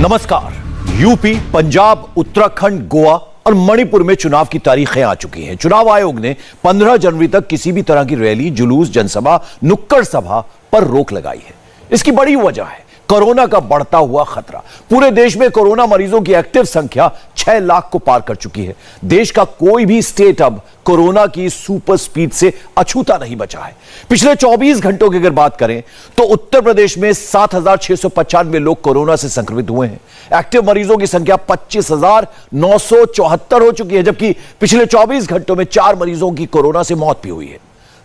नमस्कार। यूपी, पंजाब, उत्तराखंड, गोवा और मणिपुर में चुनाव की तारीखें आ चुकी हैं। चुनाव आयोग ने 15 जनवरी तक किसी भी तरह की रैली, जुलूस, जनसभा, नुक्कड़ सभा पर रोक लगाई है। इसकी बड़ी वजह है कोरोना का बढ़ता हुआ खतरा। पूरे देश में कोरोना मरीजों की एक्टिव संख्या 6 लाख को पार कर चुकी है। देश का कोई भी स्टेट अब कोरोना की सुपर स्पीड से अछूता नहीं बचा है। पिछले 24 घंटों की अगर बात करें तो उत्तर प्रदेश में 7,695 लोग कोरोना से संक्रमित हुए हैं। एक्टिव मरीजों की संख्या 25,974 हो चुकी है, जबकि पिछले 24 घंटों में 4 मरीजों की कोरोना से मौत भी हुई है।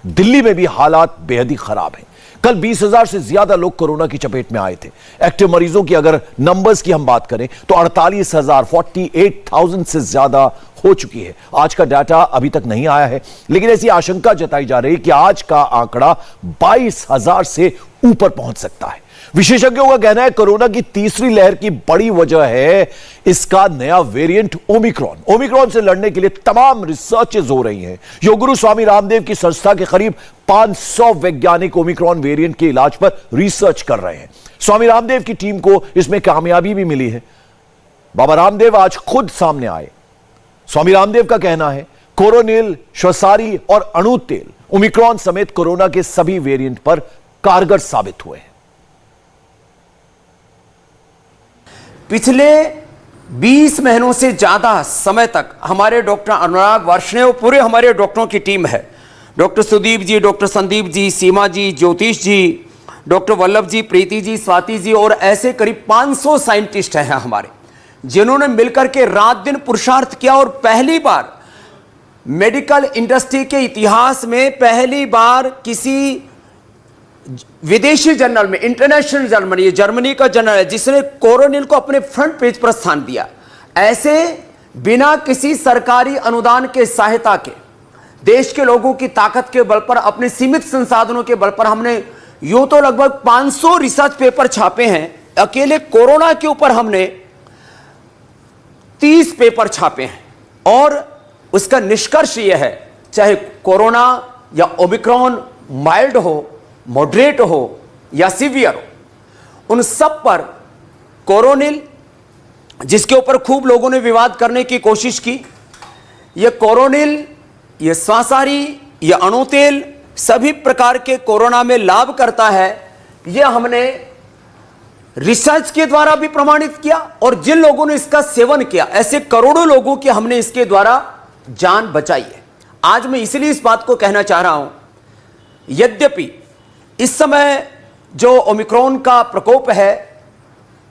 दिल्ली में भी हालात बेहद ही खराब हैं। कल 20,000 से ज्यादा लोग कोरोना की चपेट में आए थे। एक्टिव मरीजों की अगर नंबर्स की हम बात करें तो 48,000 से ज्यादा हो चुकी है। आज का डाटा अभी तक नहीं आया है, लेकिन ऐसी आशंका जताई जा रही है कि आज का आंकड़ा 22,000 से ऊपर पहुंच सकता है। विशेषज्ञों का कहना है कोरोना की तीसरी लहर की बड़ी वजह है इसका नया वेरिएंट ओमिक्रॉन। ओमिक्रॉन से लड़ने के लिए तमाम रिसर्चेज हो रही हैं। योग गुरु स्वामी रामदेव की संस्था के करीब 500 वैज्ञानिक ओमिक्रॉन वेरिएंट के इलाज पर रिसर्च कर रहे हैं। स्वामी रामदेव की टीम को इसमें कामयाबी भी मिली है। बाबा रामदेव आज खुद सामने आए। स्वामी रामदेव का कहना है कोरोनिल, श्वसारी और अणु तेल ओमिक्रॉन समेत कोरोना के सभी वेरिएंट पर कारगर साबित हुए हैं। पिछले 20 महीनों से ज्यादा समय तक हमारे डॉक्टर अनुराग वार्ष्णेय, पूरे हमारे डॉक्टरों की टीम है। डॉक्टर सुदीप जी, डॉक्टर संदीप जी, सीमा जी, ज्योतिष जी, डॉक्टर वल्लभ जी, प्रीति जी, स्वाति जी और ऐसे करीब 500 साइंटिस्ट हैं हमारे, जिन्होंने मिलकर के रात दिन पुरुषार्थ किया और पहली बार मेडिकल इंडस्ट्री के इतिहास में पहली बार किसी विदेशी जर्नल में, इंटरनेशनल जर्नल, ये जर्मनी का जर्नल है जिसने कोरोनिल को अपने फ्रंट पेज पर स्थान दिया। ऐसे बिना किसी सरकारी अनुदान के सहायता के, देश के लोगों की ताकत के बल पर, अपने सीमित संसाधनों के बल पर हमने यूं तो लगभग 500 रिसर्च पेपर छापे हैं। अकेले कोरोना के ऊपर हमने 30 पेपर छापे हैं और उसका निष्कर्ष यह है, चाहे कोरोना या ओमिक्रॉन माइल्ड हो, मॉडरेट हो या सीवियर हो, उन सब पर कोरोनिल, जिसके ऊपर खूब लोगों ने विवाद करने की कोशिश की, यह कोरोनिल, यह श्वासारी, यह अणु तेल सभी प्रकार के कोरोना में लाभ करता है। यह हमने रिसर्च के द्वारा भी प्रमाणित किया और जिन लोगों ने इसका सेवन किया, ऐसे करोड़ों लोगों की हमने इसके द्वारा जान बचाई है। आज मैं इसलिए इस बात को कहना चाह रहा हूं, यद्यपि इस समय जो ओमिक्रॉन का प्रकोप है,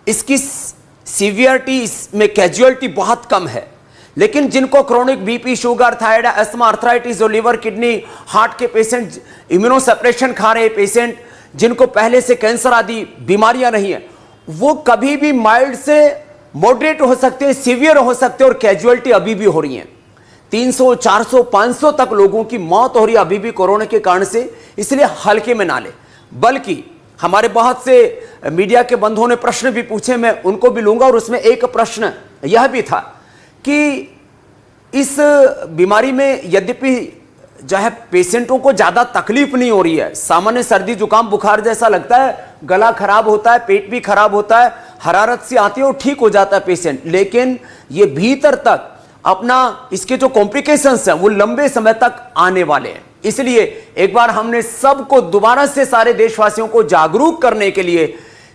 इसकी सीवियरिटी, इसमें कैजुअलिटी बहुत कम है, लेकिन जिनको chronic BP, sugar, thyroid, asthma, arthritis और लिवर, किडनी, हार्ट के पेशेंट, इम्यूनोसप्रेशन खा रहे पेशेंट, जिनको पहले से कैंसर आदि बीमारियां नहीं है, वो कभी भी माइल्ड से मॉडरेट हो सकते हैं, सीवियर हो सकते हैं और कैजुअलिटी अभी भी हो रही है। 300, 400, 500 तक लोगों की मौत हो रही है अभी भी कोरोना के कारण से। इसलिए हल्के में ना ले, बल्कि हमारे बहुत से मीडिया के बंधुओं ने प्रश्न भी पूछे, मैं उनको भी लूंगा। और उसमें एक प्रश्न यह भी था कि इस बीमारी में यद्यपि जो है पेशेंटों को ज्यादा तकलीफ नहीं हो रही है, सामान्य सर्दी जुकाम बुखार जैसा लगता है, गला खराब होता है, पेट भी खराब होता है, हरारत सी आती है और ठीक हो जाता है पेशेंट, लेकिन ये भीतर तक अपना इसके जो कॉम्प्लिकेशंस हैं वो लंबे समय तक आने वाले हैं। इसलिए एक बार हमने सबको दोबारा से, सारे देशवासियों को जागरूक करने के लिए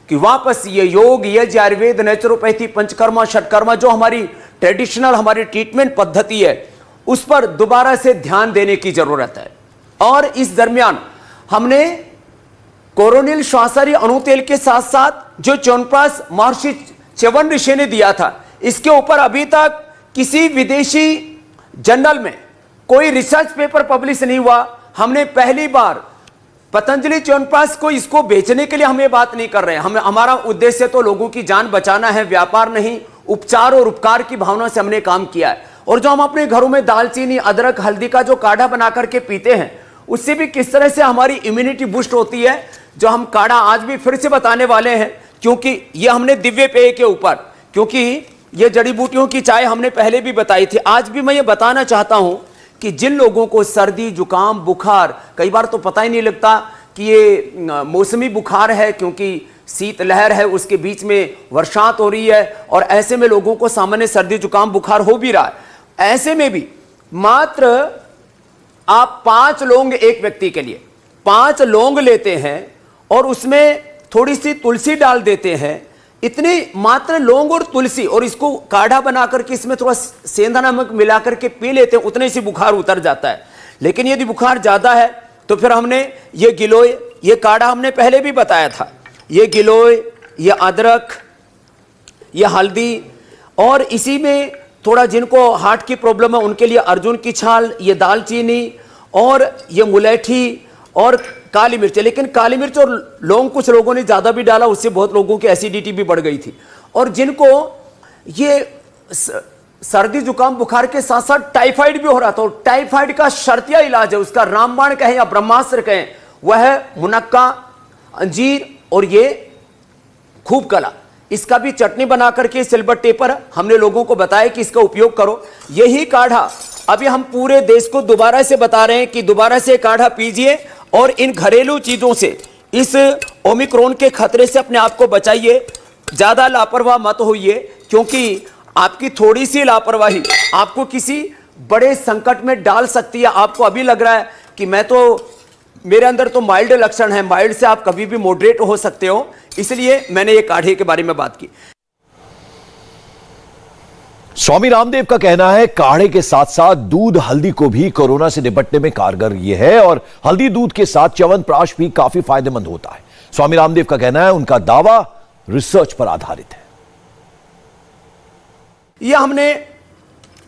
कि वापस ये योग, ये आयुर्वेद, नेचुरोपैथी, पंचकर्मा, षटकर्मा जो हमारी ट्रेडिशनल हमारी ट्रीटमेंट पद्धति है, उस पर दोबारा से ध्यान देने की जरूरत है। और इस दरमियान हमने कोरोनिल, श्वासारी, अणु तेल के साथ साथ जो च्यवनप्राश महर्षि च्यवन ऋषि ने दिया था, इसके ऊपर अभी तक किसी विदेशी जर्नल में कोई रिसर्च पेपर पब्लिश नहीं हुआ। हमने पहली बार पतंजलि च्यवनप्राश को इसको बेचने के लिए हम ये बात नहीं कर रहे हैं। हमारा उद्देश्य तो लोगों की जान बचाना है, व्यापार नहीं। उपचार और उपकार की भावना से हमने काम किया है। और जो हम अपने घरों में दालचीनी, अदरक, हल्दी का जो काढ़ा बना करके पीते हैं, उससे भी किस तरह से हमारी इम्यूनिटी बूस्ट होती है, जो हम काढ़ा आज भी फिर से बताने वाले हैं, क्योंकि ये हमने दिव्य पेय के ऊपर, क्योंकि ये जड़ी बूटियों की चाय हमने पहले भी बताई थी, आज भी मैं ये बताना चाहता हूं कि जिन लोगों को सर्दी, जुकाम, बुखार, कई बार तो पता ही नहीं लगता कि ये मौसमी बुखार है, क्योंकि शीतलहर है, उसके बीच में वर्षात हो रही है और ऐसे में लोगों को सामान्य सर्दी जुकाम बुखार हो भी रहा है। ऐसे में भी मात्र आप 5 लौंग एक व्यक्ति के लिए 5 लौंग लेते हैं और उसमें थोड़ी सी तुलसी डाल देते हैं, इतनी मात्र लौंग और तुलसी, और इसको काढ़ा बना करके इसमें थोड़ा सेंधा नमक मिला करके पी लेते हैं, उतने से बुखार उतर जाता है। लेकिन यदि बुखार ज्यादा है तो फिर हमने ये गिलोय, ये काढ़ा हमने पहले भी बताया था, ये गिलोय, ये अदरक, ये हल्दी, और इसी में थोड़ा जिनको हार्ट की प्रॉब्लम है उनके लिए अर्जुन की छाल, ये दालचीनी और ये मुलैठी और काली मिर्च। लेकिन काली मिर्च और लौंग कुछ लोगों ने ज्यादा भी डाला, उससे बहुत लोगों की एसिडिटी भी बढ़ गई थी। और जिनको ये सर्दी जुकाम बुखार के साथ साथ टाइफाइड भी हो रहा था, और टाइफाइड का शर्तिया इलाज है, उसका रामबाण कहें या ब्रह्मास्त्र कहें, वह है मुनक्का, अंजीर और ये खूब कला। इसका भी चटनी बना करके सिलबट्टे पर हमने लोगों को बताया कि इसका उपयोग करो। यही काढ़ा अभी हम पूरे देश को दोबारा से बता रहे हैं कि दोबारा से काढ़ा पीजिए और इन घरेलू चीजों से इस ओमिक्रॉन के खतरे से अपने आप को बचाइए। ज्यादा लापरवाह मत होइए, क्योंकि आपकी थोड़ी सी लापरवाही आपको किसी बड़े संकट में डाल सकती है। आपको अभी लग रहा है कि मेरे अंदर तो माइल्ड लक्षण है, माइल्ड से आप कभी भी मॉडरेट हो सकते हो, इसलिए मैंने ये काढ़े के बारे में बात की। स्वामी रामदेव का कहना है काढ़े के साथ साथ दूध हल्दी को भी कोरोना से निपटने में कारगर ये है, और हल्दी दूध के साथ च्यवनप्राश भी काफी फायदेमंद होता है। स्वामी रामदेव का कहना है, उनका दावा रिसर्च पर आधारित है। यह हमने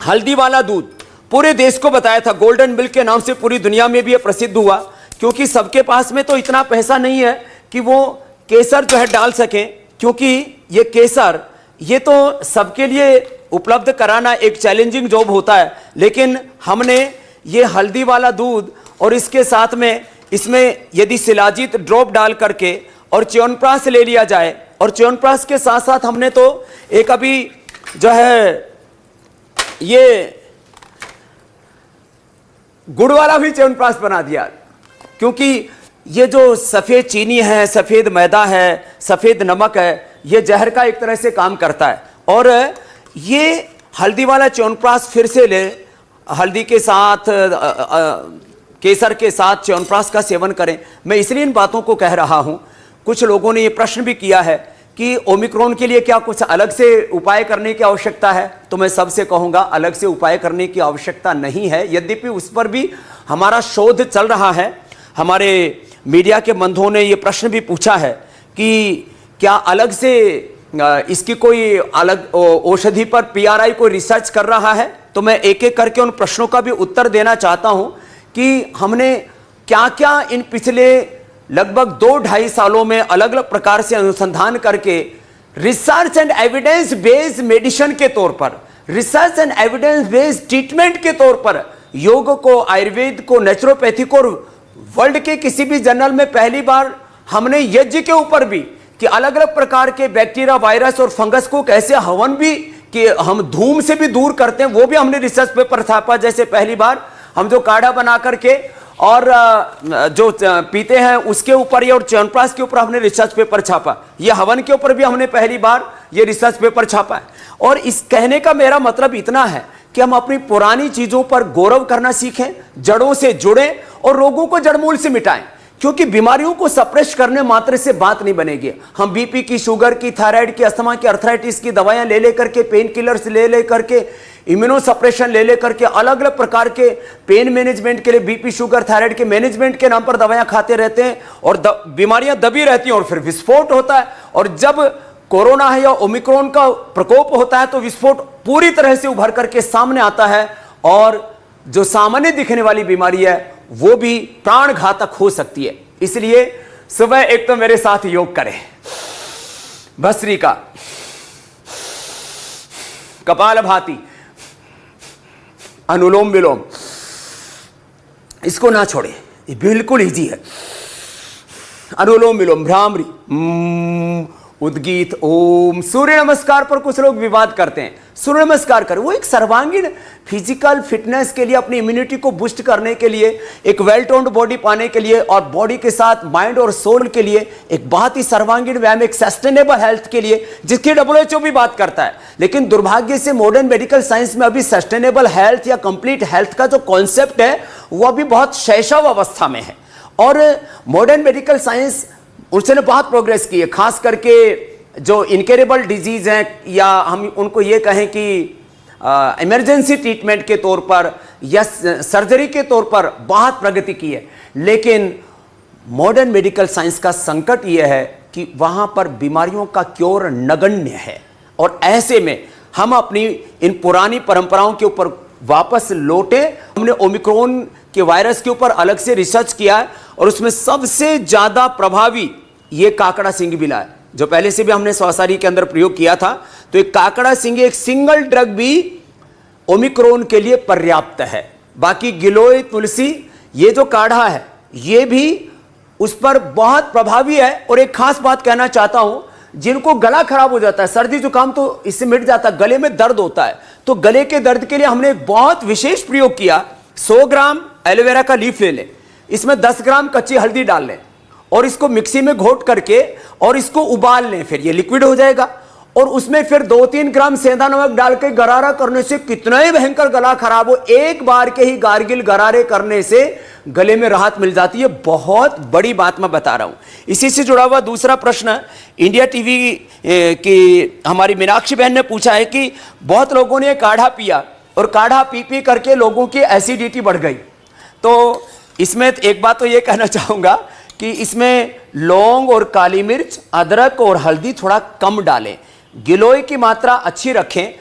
हल्दी वाला दूध पूरे देश को बताया था, गोल्डन मिल्क के नाम से पूरी दुनिया में भी यह प्रसिद्ध हुआ, क्योंकि सबके पास में तो इतना पैसा नहीं है कि वो केसर जो है डाल सकें, क्योंकि ये केसर ये तो सबके लिए उपलब्ध कराना एक चैलेंजिंग जॉब होता है। लेकिन हमने ये हल्दी वाला दूध और इसके साथ में इसमें यदि शिलाजीत ड्रॉप डाल करके और च्यवनप्राश ले लिया जाए, और च्यवनप्राश के साथ साथ हमने तो एक अभी जो है ये गुड़ वाला भी च्यवनप्राश बना दिया, क्योंकि ये जो सफेद चीनी है, सफेद मैदा है, सफेद नमक है, ये जहर का एक तरह से काम करता है। और ये हल्दी वाला च्यवनप्राश फिर से ले, हल्दी के साथ केसर के साथ च्यवनप्राश का सेवन करें। मैं इसलिए इन बातों को कह रहा हूं। कुछ लोगों ने ये प्रश्न भी किया है कि ओमिक्रॉन के लिए क्या कुछ अलग से उपाय करने की आवश्यकता है, तो मैं सबसे कहूंगा अलग से उपाय करने की आवश्यकता नहीं है। यद्यपि उस पर भी हमारा शोध चल रहा है। हमारे मीडिया के बंधुओं ने ये प्रश्न भी पूछा है कि क्या अलग से इसकी कोई अलग औषधि पर पीआरआई कोई रिसर्च कर रहा है। तो मैं एक एक करके उन प्रश्नों का भी उत्तर देना चाहता हूं कि हमने क्या क्या इन पिछले लगभग 2-2.5 सालों में अलग अलग प्रकार से अनुसंधान करके research and evidence based medicine के तौर पर, research and evidence based treatment के तौर पर योग को, आयुर्वेद को, नेचुरोपैथी को वर्ल्ड के किसी भी जर्नल में पहली बार हमने यज्ञ के ऊपर भी कि अलग अलग प्रकार के बैक्टीरिया, वायरस और फंगस को कैसे हवन भी कि हम धूम से भी दूर करते हैं, वो भी हमने रिसर्च पेपर छापा। जैसे पहली बार हम जो काढ़ा बना करके और जो पीते हैं उसके ऊपर ये, और च्यवनप्राश के ऊपर हमने रिसर्च पेपर छापा। ये हवन के ऊपर भी हमने पहली बार ये रिसर्च पेपर छापा है। और इस कहने का मेरा मतलब इतना है कि हम अपनी पुरानी चीजों पर गौरव करना सीखें, जड़ों से जुड़ें और रोगों को जड़मूल से मिटाएं, क्योंकि बीमारियों को सप्रेस करने मात्र से बात नहीं बनेगी। हम बीपी की, शुगर की, थायराइड की, अस्थमा की, अर्थराइटिस की दवाइयां ले लेकर के, पेन किलर्स ले लेकर के, इम्यूनो सप्रेशन ले लेकर के, अलग अलग प्रकार के पेन मैनेजमेंट के लिए, बीपी, शुगर, थायराइड के मैनेजमेंट के नाम पर दवाइयां खाते रहते हैं और बीमारियां दबी रहती हैं और फिर विस्फोट होता है। और जब कोरोना है या ओमिक्रॉन का प्रकोप होता है तो विस्फोट पूरी तरह से उभर करके सामने आता है, और जो सामान्य दिखने वाली बीमारी है वो भी प्राण घातक हो सकती है। इसलिए सुबह एक तो मेरे साथ योग करें, भस्त्रिका, कपालभाति, अनुलोम विलोम, इसको ना छोड़े, ये बिल्कुल इजी है। अनुलोम विलोम, भ्रामरी, उद्गीत ओम सूर्य नमस्कार पर कुछ लोग विवाद करते हैं। सूर्य नमस्कार करें, वो एक सर्वांगीण फिजिकल फिटनेस के लिए, अपनी इम्यूनिटी को बूस्ट करने के लिए, एक वेल टोन्ड बॉडी पाने के लिए और बॉडी के साथ माइंड और सोल के लिए एक बहुत ही सर्वांगीण व्यायाम, एक सस्टेनेबल हेल्थ के लिए, जिसकी WHO भी बात करता है। लेकिन दुर्भाग्य से मॉडर्न मेडिकल साइंस में अभी सस्टेनेबल हेल्थ या कंप्लीट हेल्थ का जो कॉन्सेप्ट है वो अभी बहुत शैशव अवस्था में है। और मॉडर्न मेडिकल साइंस उसने बहुत प्रोग्रेस की है, खास करके जो इनकेरेबल डिजीज हैं या हम उनको ये कहें कि इमरजेंसी ट्रीटमेंट के तौर पर या सर्जरी के तौर पर बहुत प्रगति की है। लेकिन मॉडर्न मेडिकल साइंस का संकट यह है कि वहां पर बीमारियों का क्योर नगण्य है। और ऐसे में हम अपनी इन पुरानी परंपराओं के ऊपर वापस लौटे। हमने ओमिक्रॉन के वायरस के ऊपर अलग से रिसर्च किया है और उसमें सबसे ज्यादा प्रभावी ये काकड़ा सिंह बिला है, जो पहले से भी हमने स्वासारी के अंदर प्रयोग किया था। तो एक काकड़ा सिंह एक सिंगल ड्रग भी ओमिक्रॉन के लिए पर्याप्त है। बाकी गिलोय तुलसी ये जो काढ़ा है ये भी उस पर बहुत प्रभावी है। और एक खास बात कहना चाहता हूं, जिनको गला खराब हो जाता है, सर्दी जुकाम तो इससे मिट जाता है, गले में दर्द होता है, तो गले के दर्द के लिए हमने एक बहुत विशेष प्रयोग किया। 100 ग्राम एलोवेरा का लीफ ले लें, इसमें 10 ग्राम कच्ची हल्दी डाल लें और इसको मिक्सी में घोट करके और इसको उबाल लें, फिर ये लिक्विड हो जाएगा। और उसमें फिर 2-3 ग्राम सेंधा नमक डाल के गरारा करने से कितना ही भयंकर गला खराब हो, एक बार के ही गार्गिल गरारे करने से गले में राहत मिल जाती है। बहुत बड़ी बात मैं बता रहा हूं। इसी से जुड़ा हुआ दूसरा प्रश्न इंडिया टीवी की हमारी मीनाक्षी बहन ने पूछा है कि बहुत लोगों ने काढ़ा पिया और काढ़ा पी पी करके लोगों की एसिडिटी बढ़ गई। तो इसमें एक बात तो ये कहना चाहूंगा कि इसमें लौंग और काली मिर्च, अदरक और हल्दी थोड़ा कम डालें, गिलोय की मात्रा अच्छी रखें।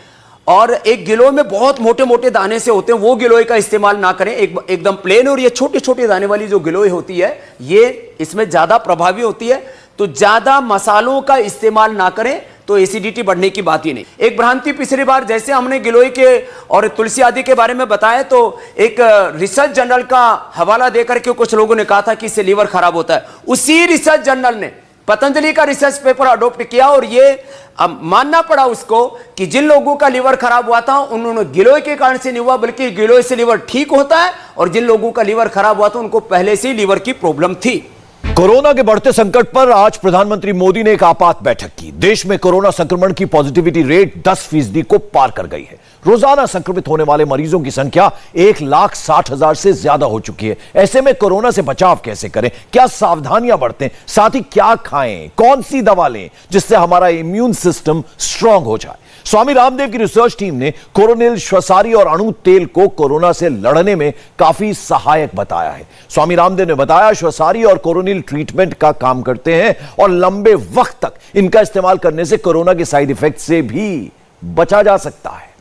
और एक गिलोय में बहुत मोटे मोटे दाने से होते हैं, वो गिलोय का इस्तेमाल ना करें, एकदम प्लेन। और ये छोटे छोटे दाने वाली जो गिलोय होती है ये इसमें ज्यादा प्रभावी होती है। तो ज्यादा मसालों का इस्तेमाल ना करें तो एसिडिटी बढ़ने की बात ही नहीं। एक भ्रांति पिछली बार जैसे हमने गिलोय के और तुलसी आदि के बारे में बताया, तो एक रिसर्च जर्नल का हवाला देकर के कुछ लोगों ने कहा था कि इससे लीवर खराब होता है। उसी रिसर्च जर्नल ने पतंजलि का रिसर्च पेपर अडॉप्ट किया और ये मानना पड़ा उसको कि जिन लोगों का लीवर खराब हुआ था उन्होंने गिलोय के कारण से नहीं हुआ, बल्कि गिलोय से लीवर ठीक होता है। और जिन लोगों का लीवर खराब हुआ था उनको पहले से ही लीवर की प्रॉब्लम थी। कोरोना के बढ़ते संकट पर आज प्रधानमंत्री मोदी ने एक आपात बैठक की। देश में कोरोना संक्रमण की पॉजिटिविटी रेट 10% को पार कर गई है। रोजाना संक्रमित होने वाले मरीजों की संख्या 1,60,000 से ज्यादा हो चुकी है। ऐसे में कोरोना से बचाव कैसे करें, क्या सावधानियां बरतें, साथ ही क्या खाएं, कौन सी दवा लें जिससे हमारा इम्यून सिस्टम स्ट्रांग हो जाए। स्वामी रामदेव की रिसर्च टीम ने कोरोनिल, श्वसारी और अणु तेल को कोरोना से लड़ने में काफी सहायक बताया है। स्वामी रामदेव ने बताया श्वसारी और कोरोनिल ट्रीटमेंट का काम करते हैं और लंबे वक्त तक इनका इस्तेमाल करने से कोरोना के साइड इफेक्ट से भी बचा जा सकता है।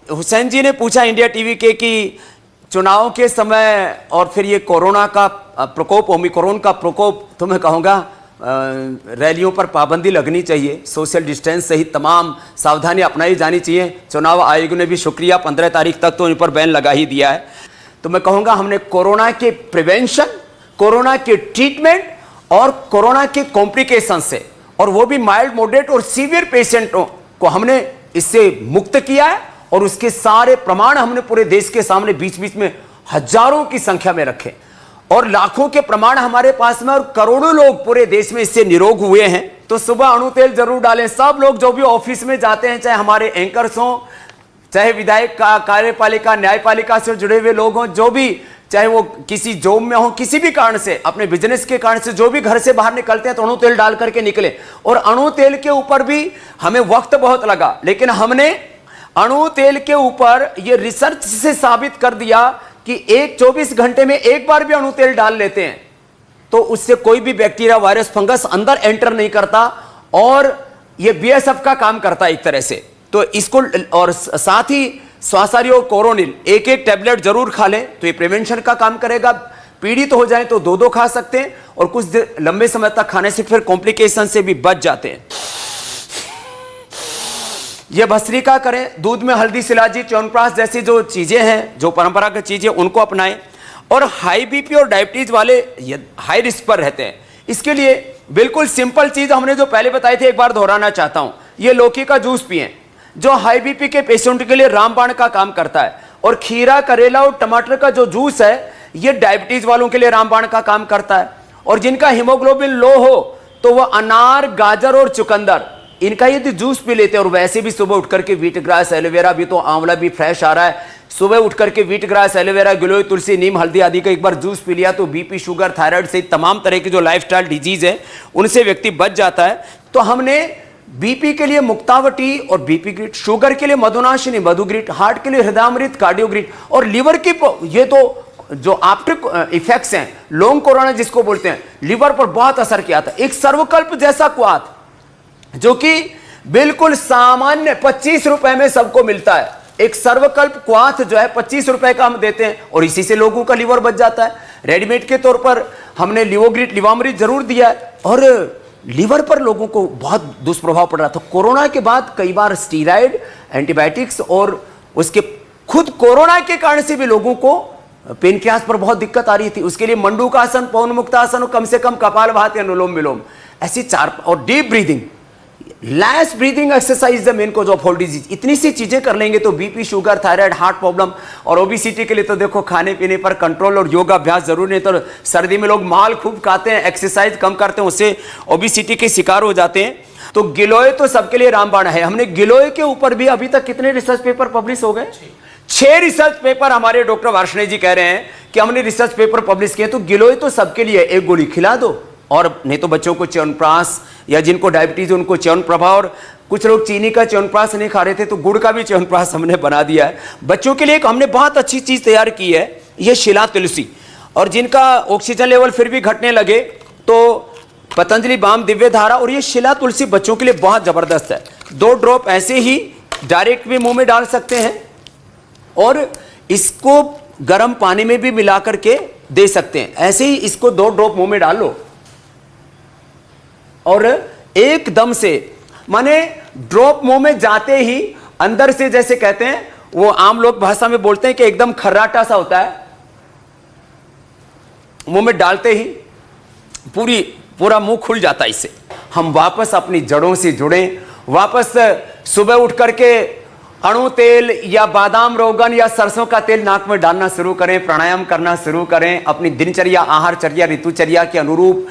हुसैन जी ने पूछा इंडिया टीवी के कि चुनाव के समय और फिर ये कोरोना का प्रकोप, ओमिक्रॉन का प्रकोप, तो मैं कहूँगा रैलियों पर पाबंदी लगनी चाहिए, सोशल डिस्टेंस सहित तमाम सावधानी अपनाई जानी चाहिए। चुनाव आयोग ने भी शुक्रिया 15 तारीख तक तो इन पर बैन लगा ही दिया है। तो मैं कहूँगा हमने कोरोना के प्रिवेंशन, कोरोना के ट्रीटमेंट और कोरोना के कॉम्प्लिकेशन से, और वो भी माइल्ड, मॉडरेट और सीवियर पेशेंटों को हमने इससे मुक्त किया है। और उसके सारे प्रमाण हमने पूरे देश के सामने बीच बीच में हजारों की संख्या में रखे और लाखों के प्रमाण हमारे पास में, और करोड़ों लोग पूरे देश में इससे निरोग हुए हैं। तो सुबह अणु तेल जरूर डालें। सब लोग जो भी ऑफिस में जाते हैं, चाहे हमारे एंकर्स हों, चाहे विधायक का, कार्यपालिका, न्यायपालिका से जुड़े हुए लोग हों, जो भी, चाहे वो किसी जॉब में हो, किसी भी कारण से, अपने बिजनेस के कारण से जो भी घर से बाहर निकलते हैं तो अणु तेल डाल करके निकले। और अणु तेल के ऊपर भी हमें वक्त बहुत लगा, लेकिन हमने अणु तेल के ऊपर ये रिसर्च से साबित कर दिया कि 24 घंटे में एक बार भी अणु तेल डाल लेते हैं तो उससे कोई भी बैक्टीरिया, वायरस, फंगस अंदर एंटर नहीं करता और ये बीएसएफ का काम करता है एक तरह से। तो इसको, और साथ ही श्वसारी और कोरोनिल एक टैबलेट जरूर खा लें तो ये प्रिवेंशन का काम करेगा। पीड़ित हो जाए तो 2 खा सकते हैं और कुछ लंबे समय तक खाने से फिर कॉम्प्लिकेशन से भी बच जाते हैं। ये भस्त्रिका करें, दूध में हल्दी, शिलाजीत, च्यवनप्राश जैसी जो चीजें हैं, जो परंपरागत चीजें, उनको अपनाएं। और हाई बीपी और डायबिटीज वाले हाई रिस्क पर रहते हैं, इसके लिए बिल्कुल सिंपल चीज हमने जो पहले बताई थी, एक बार दोहराना चाहता हूं। ये लौकी का जूस पिए, जो हाई बीपी के पेशेंट के लिए रामबाण का काम करता है। और खीरा, करेला और टमाटर का जो जूस है, ये डायबिटीज वालों के लिए रामबाण का काम करता है। और जिनका हीमोग्लोबिन लो हो तो वह अनार, गाजर और चुकंदर, इनका यदि जूस पी लेते हैं, और वैसे भी सुबह उठ करके व्हीट ग्रास, एलोवेरा भी, तो आंवला भी फ्रेश आ रहा है, सुबह उठ करके व्हीट ग्रास, एलोवेरा, गिलोय, तुलसी, नीम, हल्दी आदि का एक बार जूस पी लिया तो बीपी, शुगर, थायराइड से तमाम तरह की जो लाइफस्टाइल डिजीज है उनसे व्यक्ति बच जाता है। तो हमने बीपी के लिए मुक्तावटी और बीपी ग्रिट, शुगर के लिए मधुनाशिनी, मधुग्रिट, हार्ट के लिए हृदयामृत, कार्डियोग्रिट, और लिवर की ये तो जो आफ्टर इफेक्ट्स हैं, लॉन्ग कोरोना जिसको बोलते हैं, लिवर पर बहुत असर किया था। एक सर्वकल्प जैसा क्वाथ जो कि बिल्कुल सामान्य 25 रुपए में सबको मिलता है, एक सर्वकल्प क्वाथ जो है 25 रुपए का हम देते हैं, और इसी से लोगों का लिवर बच जाता है। रेडीमेड के तौर पर हमने लिवोग्रिट, लिवामृत जरूर दिया है, और लिवर पर लोगों को बहुत दुष्प्रभाव पड़ रहा था। कोरोना के बाद कई बार स्टीराइड, एंटीबायोटिक्स, और उसके खुद कोरोना के कारण से भी लोगों को पेनक्रियास पर बहुत दिक्कत आ रही थी। उसके लिए मंडूकासन, पवन मुक्तासन, और कम से कम कपालभाति, अनुलोम विलोम, ऐसी 4, और deep breathing, less breathing exercise the main cause of all disease. इतनी सी चीजें कर लेंगे तो BP, sugar, thyroid, heart problem और ओबेसिटी के लिए तो देखो खाने पीने पर कंट्रोल और योगा अभ्यास जरूर। नहीं तो सर्दी में लोग माल खूब खाते हैं, एक्सरसाइज कम करते हैं, उससे ओबेसिटी के शिकार हो जाते हैं। तो गिलोय तो सबके लिए रामबाण है। हमने गिलोय के ऊपर भी अभी तक कितने रिसर्च पेपर पब्लिश हो गए? 6 रिसर्च पेपर हमारे डॉक्टर वार्ष्णेय जी कह रहे हैं कि हमने रिसर्च पेपर पब्लिश किए। तो गिलोय तो सबके लिए, एक गोली खिला दो, और नहीं तो बच्चों को च्यवनप्राश, या जिनको डायबिटीज उनको च्यवनप्रभा, और कुछ लोग चीनी का च्यवनप्राश नहीं खा रहे थे तो गुड़ का भी च्यवनप्राश हमने बना दिया है बच्चों के लिए। एक हमने बहुत अच्छी चीज तैयार की है, ये शिला तुलसी। और जिनका ऑक्सीजन लेवल फिर भी घटने लगे तो पतंजलि बाम, दिव्य धारा और ये शिला तुलसी बच्चों के लिए बहुत जबरदस्त है। 2 ड्रॉप ऐसे ही डायरेक्ट भी मुंह में डाल सकते हैं, और इसको गर्म पानी में भी मिला करके दे सकते हैं। ऐसे ही इसको 2 ड्रॉप मुंह में डाल लो, और एकदम से, माने ड्रॉप मुंह में जाते ही अंदर से, जैसे कहते हैं वो आम लोग भाषा में बोलते हैं कि एकदम खर्राटा सा होता है, मुंह में डालते ही पूरा मुंह खुल जाता है। इससे हम वापस अपनी जड़ों से जुड़ें, वापस सुबह उठ करके अणु तेल या बादाम, रोगन या सरसों का तेल नाक में डालना शुरू करें, प्राणायाम करना शुरू करें, अपनी दिनचर्या, आहारचर्या, ऋतुचर्या के अनुरूप।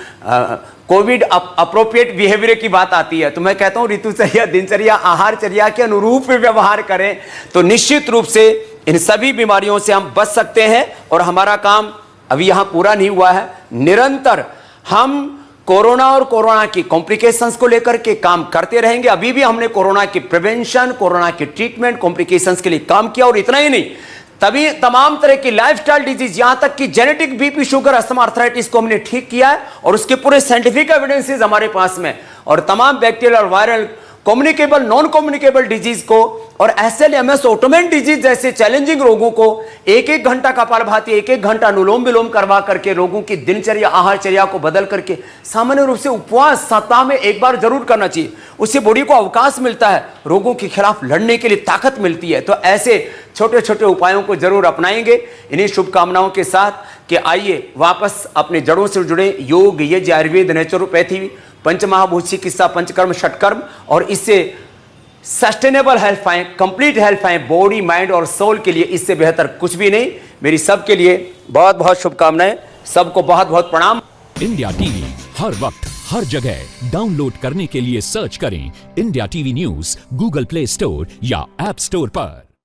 कोविड अप्रोप्रिएट बिहेवियर की बात आती है तो मैं कहता हूं ऋतुचर्या, दिनचर्या, आहारचर्या के अनुरूप व्यवहार करें तो निश्चित रूप से इन सभी बीमारियों से हम बच सकते हैं। और हमारा काम अभी यहां पूरा नहीं हुआ है, निरंतर हम कोरोना और कोरोना की कॉम्प्लिकेशंस को लेकर के काम करते रहेंगे। अभी भी हमने कोरोना की प्रिवेंशन, कोरोना की ट्रीटमेंट, कॉम्प्लिकेशंस के लिए काम किया, और इतना ही नहीं, तभी तमाम तरह की लाइफस्टाइल डिजीज, यहां तक कि genetic BP, sugar, asthma, arthritis को हमने ठीक किया है, और उसके पूरे साइंटिफिक एविडेंसेस हमारे पास में। और तमाम बैक्टीरियल और viral, communicable, non communicable disease को, और एसएलएमएस, ऑटोमेन डिजीज जैसे चैलेंजिंग रोगों को 1-1 घंटा कपालभाति, 1-1 घंटा अनुलोम विलोम करवा करके रोगों की दिनचर्या, आहारचर्या को बदल करके, सामान्य रूप से उपवास सप्ताह में 1 बार जरूर करना चाहिए। उससे बॉडी को अवकाश मिलता है, रोगों के खिलाफ लड़ने के लिए ताकत मिलती है। तो ऐसे छोटे छोटे उपायों को जरूर अपनाएंगे। इन्हीं शुभकामनाओं के साथ कि आइए वापस अपने जड़ों से जुड़े, योग, यज्ञ, आयुर्वेद, नेचुरोपैथी, पंचमहाभूत चिकित्सा, पंचकर्म, षटकर्म, और इससे सस्टेनेबल हेल्थ पाएं, कंप्लीट हेल्थ पाएं, बॉडी, माइंड और सोल के लिए। इससे बेहतर कुछ भी नहीं। मेरी सबके लिए बहुत बहुत शुभकामनाएं, सबको बहुत बहुत प्रणाम। इंडिया टीवी हर वक्त हर जगह डाउनलोड करने के लिए सर्च करें India TV news Google play store या ऐप स्टोर पर।